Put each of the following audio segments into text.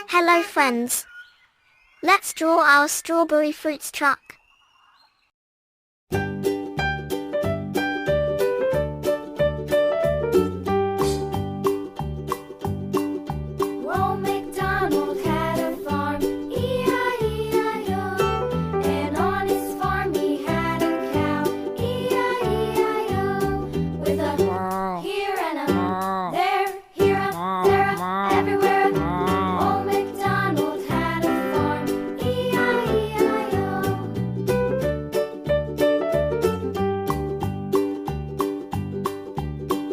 Hello friends. Let's draw our strawberry fruits truck. Old MacDonald had a farm, E-I-E-I-O. And on his farm he had a cow, E-I-E-I-O. With a here and a there, here a there, a everywhere. Old MacDonald had a farm, E-I-E-I-O.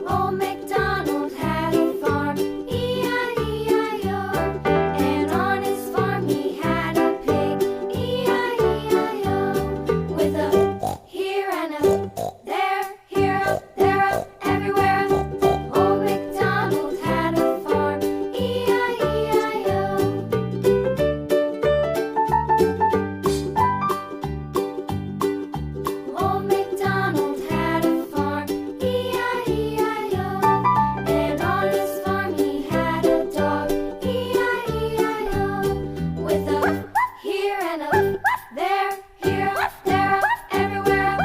Old MacDonald had a farm, E-I-E-I-O. And on his farm he had a pig, E-I-E-I-O. With a here and a there, here a there, a everywhere. Old MacDonald had a farm, E-I-E-I-O. Old MacDonald had a farm, E-I-E-I-O. And on his farm he had a dog, E-I-E-I-O. With a here and a there, here a there, a everywhere.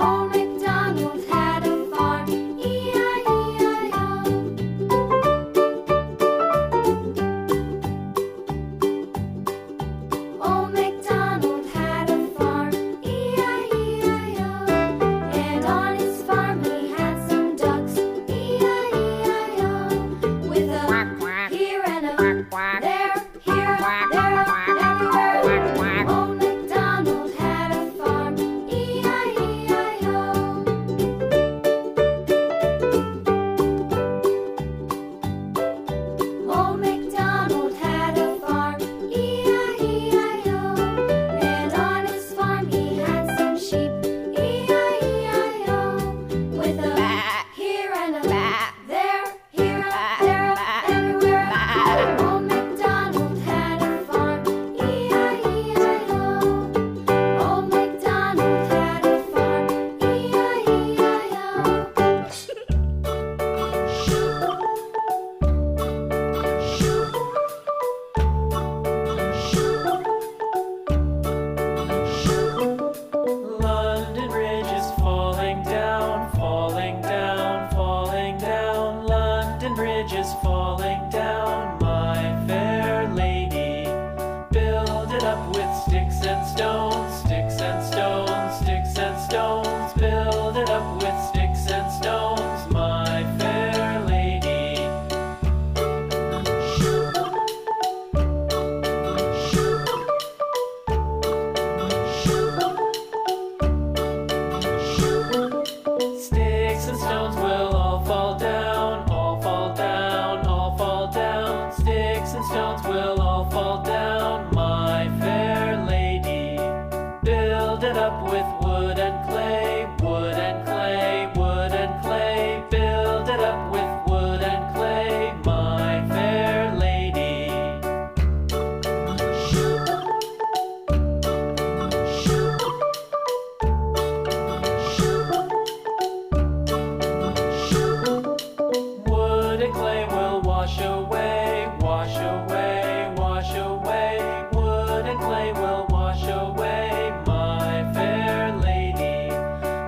Old MacDonald had a farm, E-I-E-I-O. Old MacDonald had a farm, E-I-E-I-O. And on his farm he had some ducks, E-I-E-I-O. With a here and a there, here a there, a everywhere. Old MacDonald had a farm, E-I-E-I-O. Old MacDonald had a farm, E-I-E-I-O. And on his farm he had some sheep, E-I-E-I-O. With a here and a there, here a there, a everywhere. Old MacDonald had a farm, E-I-E-I-O. Old MacDonald had a farm, London Bridge is falling down, falling down, falling down. London Bridge is falling down, my fair lady. Build it up with sticks and stones, sticks and stones, sticks and stones. Build it up with sticks and stones, my fair lady. Sticks and stones will all fall down, all fall down, all fall down. Sticks and stones will all fall down, my fair lady. Build it up with wood and clay, wood and clay, wood and clay. Build it up with wood and clay, my fair lady. Wood and clay will wash away, wash away, wash away. Wood and clay will wash away, my fair lady.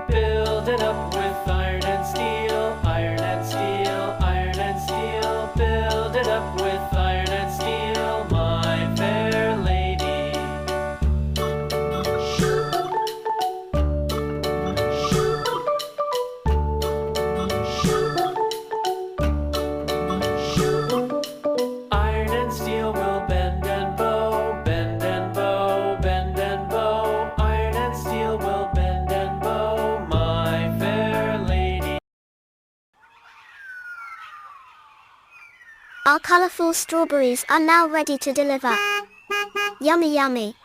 Build it up with iron and steel, iron and steel, iron and steel. Build it up with iron and steel, my fair lady. Iron and steel will bend and bow, bend and bow, bend and bow. Iron and steel will bend and bow, my fair lady. Our colorful strawberries are now ready to deliver. Yummy yummy.